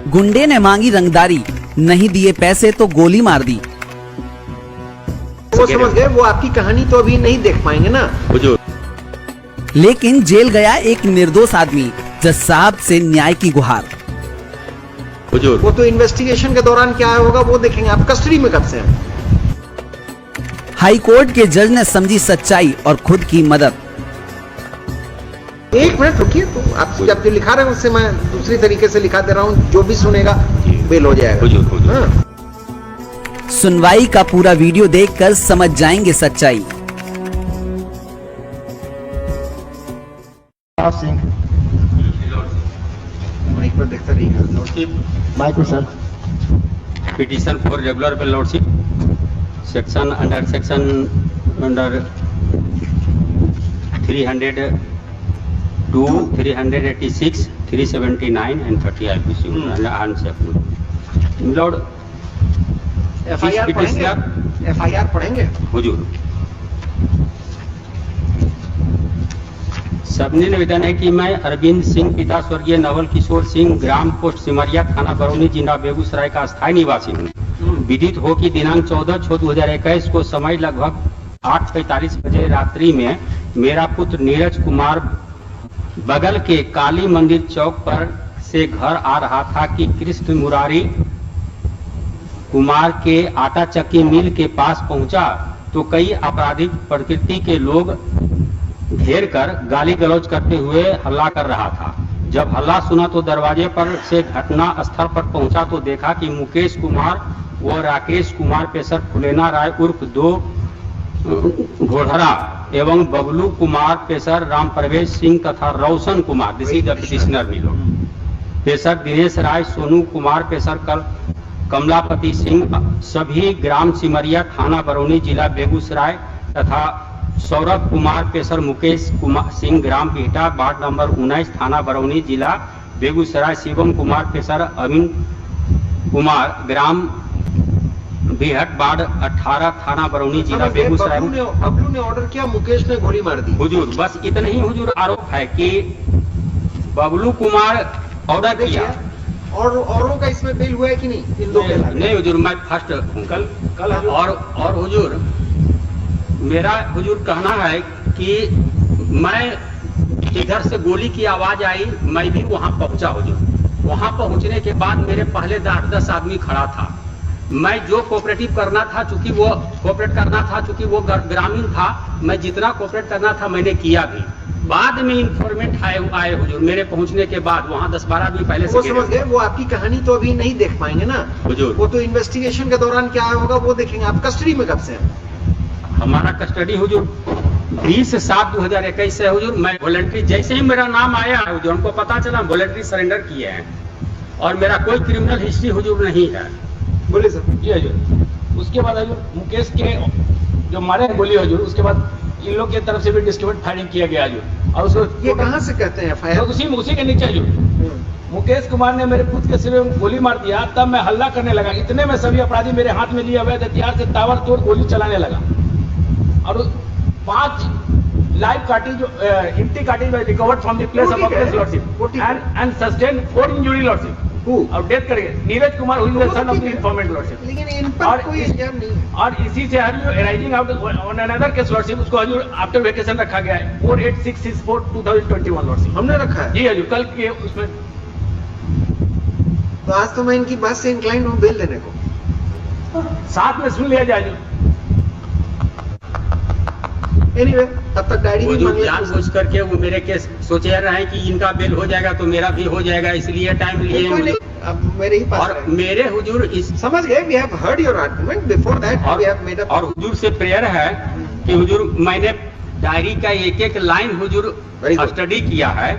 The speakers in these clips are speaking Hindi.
गुंडे ने मांगी रंगदारी, नहीं दिए पैसे तो गोली मार दी। वो समझ गए, वो आपकी कहानी तो अभी नहीं देख पाएंगे ना। लेकिन जेल गया एक निर्दोष आदमी, जज साहब से न्याय की गुहार। वो तो इन्वेस्टिगेशन के दौरान क्या होगा वो देखेंगे, आप कस्टडी में कब से हैं? हाई कोर्ट के जज ने समझी सच्चाई और खुद की मदद। एक मिनट रुकिए, तो आप जब जो लिखा रहे हैं उससे मैं दूसरी तरीके से लिखा दे रहा हूँ, जो भी सुनेगा बेल हो जाएगा। हाँ। सुनवाई का पूरा वीडियो देखकर समझ जाएंगे सच्चाई। माइक पर देखता रहिएगा। माइक पर सर। पिटीशन फॉर रेगुलर पे lordship section under 302, 386, 379 and 30 IPC Lord FIR पढ़ेंगे? FIR पढ़ेंगे? हुजूर, सबने निवेदन है कि मैं अरविंद सिंह पिता स्वर्गीय नवल किशोर सिंह, ग्राम पोस्ट सिमरिया, थाना बरौनी, जिला बेगूसराय का स्थायी निवासी हूँ। विदित हो कि दिनांक 14/6/2021 को समय लगभग 8:45 बजे रात्रि में मेरा पुत्र नीरज कुमार बगल के काली मंदिर चौक पर से घर आ रहा था कि कृष्ण मुरारी कुमार के आटा चक्की मिल के पास पहुंचा तो कई आपराधिक प्रकृति के लोग घेर कर गाली गलौज करते हुए हल्ला कर रहा था। जब हल्ला सुना तो दरवाजे पर से घटना स्थल पर पहुंचा तो देखा कि मुकेश कुमार व राकेश कुमार पेशर फुलेना राय उर्फ 2 घोड़रा एवं बबलू कुमार पेशर राम प्रवेश सिंह तथा Roshan Kumar, this is the petitioner मिलो, पेशर दिनेश राय, सोनू कुमार पेशर कमलापति सिंह, सभी ग्राम सिमरिया, थाना बरौनी, जिला बेगूसराय तथा सौरभ कुमार पेशर मुकेश कुमार सिंह, ग्राम बिहटा, वार्ड नंबर 19, थाना बरौनी, जिला बेगूसराय, शिवम कुमार पेशर अमीन कुमार, ग्राम बिहट, वार्ड 18, थाना बरौनी, जिला बेगूसराय। बबलू ने ऑर्डर किया, मुकेश ने गोली मार दी। हुजूर, बस इतना ही हुजूर आरोप है कि बबलू कुमार ऑर्डर किया। और औरों का इसमें बेल हुआ है कि नहीं? इन दो के नहीं हुजूर, मैं फर्स्ट हूँ कल और हुजूर मेरा हुजूर कहना है कि मैं इधर से गोली की आवाज आई, मैं भी वहां पहुंचा हुजूर। वहां पहुंचने के बाद मेरे पहले 10 आदमी खड़ा था। मैं जो कोऑपरेटिव करना था, चूंकि वो कोऑपरेट करना था, चूंकि वो ग्रामीण था, मैं जितना कोऑपरेट करना था मैंने किया भी। बाद में इंफॉर्मेंट आए हुजूर, मेरे पहुंचने के बाद वहां 10-12 आदमी पहले से। वो समझ गए, वो आपकी कहानी तो अभी नहीं देख पाएंगे ना हुजूर। वो तो इन्वेस्टिगेशन के दौरान क्या होगा वो देखेंगे, आप कस्टडी में कब से हैं? हमारा कस्टडी हुजूर 20/7/2021 से हुजूर। मैं वॉलंटरी, जैसे ही मेरा नाम आया हुजूर, हमको पता चला, वॉलंटरी सरेंडर किए हैं और मेरा कोई क्रिमिनल हिस्ट्री हुजूर नहीं है। बोले सर जी हजूर। उसके बाद हजूर मुकेश के जो मारे गोली हजूर, उसके बाद इन लोग की तरफ से भी डिस्ट्रीब्यूट फायरिंग किया गया हजूर। और उसको ये कहाँ से कहते हैं फायर? उसी के नीचे हजूर मुकेश कुमार ने मेरे पुत्र के सिर में गोली मार दिया। तब मैं हल्ला करने लगा, इतने में सभी अपराधी मेरे हाथ में लिए हुए हथियार से ताबड़तोड़ गोली चलाने लगा और 5 live cartridge empty cartridge were recovered from the place of offense lordship and sustained 4 injury lordship. और डेथ कर गए Neeraj Kumar who is the son of the informant lordship. लेकिन इन पर कोई इल्जाम नहीं है। और इसी से arising out on another case lordship, उसको हजूर आफ्टर वेकेशन रखा गया है 4866/2021 lordship। हमने रखा है जी हजूर, कल के उसमें। तो आज तो मैं इनकी बात से इंक्लाइंड हूँ बेल देने को। साथ में सुन लिया जाए। एनीवे, तब तक डायरी भी मांग जान बुझ करके वो मेरे केस सोचे रहे हैं कि इनका बेल हो जाएगा तो मेरा भी हो जाएगा, इसलिए टाइम लिए। अब मेरे ही पास और मेरे हुजूर इस समझ गए, we have heard your argument before that we have made up. और हुजूर से प्रेयर है कि हुजूर मैंने डायरी का एक लाइन हुजूर स्टडी किया है,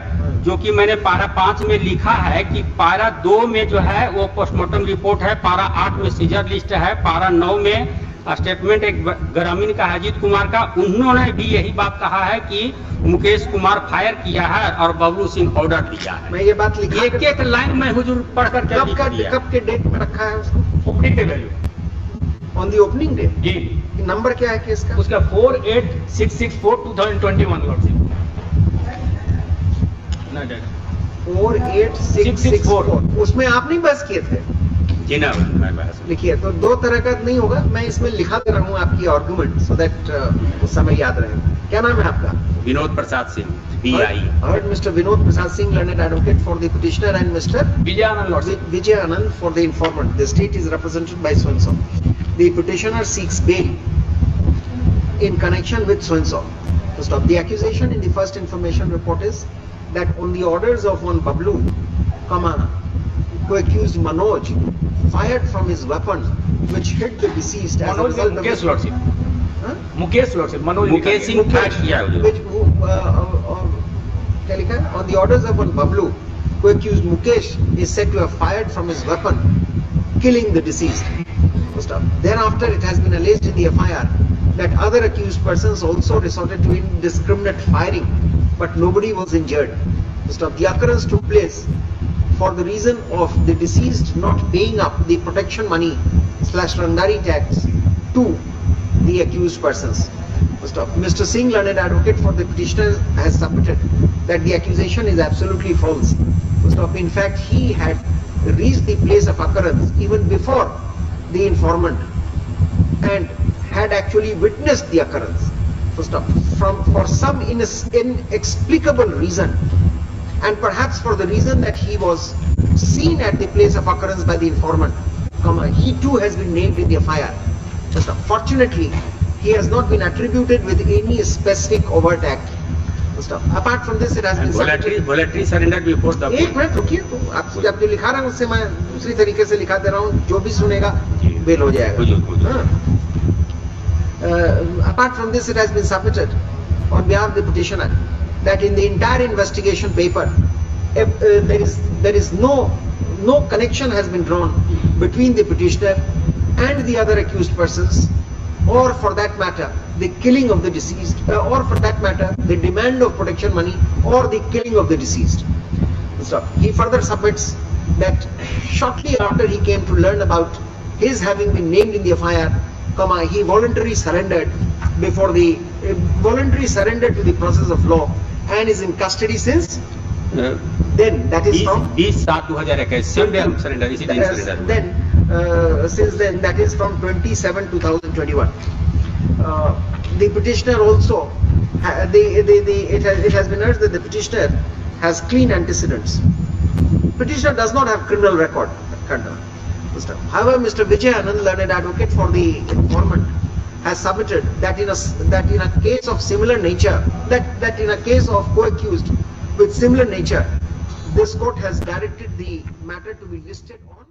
जो कि मैंने पारा 5 में लिखा है कि पारा 2 में जो है वो पोस्टमार्टम रिपोर्ट है, पारा 8 में सीजर लिस्ट है, पारा 9 में स्टेटमेंट एक ग्रामीण का अजीत कुमार का। उन्होंने भी यही बात कहा है कि मुकेश कुमार फायर किया है और बबलू सिंह ऑर्डर दिया है। मैं ये बात लिखा एक लाइन में हुजूर पढ़ करके कब के डेट में रखा है उसको? Opening day on the opening day. जी। नंबर क्या है केस का? उसका 48664/2021 लॉर्डशिप। 48664 उसमें आप नहीं बहस किए थे, जी ना, मैं बहस लिखिए। तो दो तरह का नहीं होगा, मैं इसमें लिखा दे रहा हूँ आपकी आर्गुमेंट सो दैट उस समय याद रहे। क्या नाम है आपका? Vinod Prasad Singh, VI। Heard Mr. Vinod Prasad Singh, learned advocate for the petitioner, and Mr. Vijayanand Lordship. Vijay Anand for the informant. The state is represented by so and so. The petitioner seeks bail in connection with so and so. To stop the accusation in the first information report is that on the orders of one Bablu, who accused Manoj, fired from his weapon which hit the deceased as a Manoj result of Mukesh his- Lordship, Huh? Mukesh Lordship, Manoj Mukesh Singh fire किया है Which, क्या लिखा है? On the orders of one Bablu, who accused Mukesh, is said to have fired from his weapon, killing the deceased. Stop. Thereafter, it has been alleged in the FIR that other accused persons also resorted to indiscriminate firing, but nobody was injured. Stop. The occurrence took place for the reason of the deceased not paying up the protection money / Rangdari tax to the accused persons. Stop. Mr. Singh, learned advocate for the petitioner, has submitted that the accusation is absolutely false. Stop. In fact, he had reached the place of occurrence even before the informant and had actually witnessed the occurrence. Stop. For some inexplicable reason, and perhaps for the reason that he was seen at the place of occurrence by the informant, he too has been named in the FIR. Fortunately, he has not been attributed with any specific overt act. Apart from this, it has been voluntary surrender before the एक मिनट रुकिए, तो आप जब जो लिखा रहा हूँ उससे मैं दूसरी तरीके से लिखा दे रहा हूँ, जो भी सुनेगा बेल हो जाएगा। Apart from this, it has been submitted on behalf of the petitioner that in the entire investigation paper, there is no connection has been drawn between the petitioner and the other accused persons, or for that matter, the killing of the deceased, or for that matter, the demand of protection money or the killing of the deceased. So he further submits that shortly after he came to learn about his having been named in the FIR, he voluntarily surrendered to the process of law and is in custody since then. That is from 20/7/2021 same day हम surrender, इसी दिन surrender। since then, that is from 27/2021. The petitioner also, it has been urged that the petitioner has clean antecedents. Petitioner does not have criminal record. However, Mr. Vijay Anand, learned advocate for the informant, has submitted that in a case of similar nature, that in a case of co-accused with similar nature, this court has directed the matter to be listed on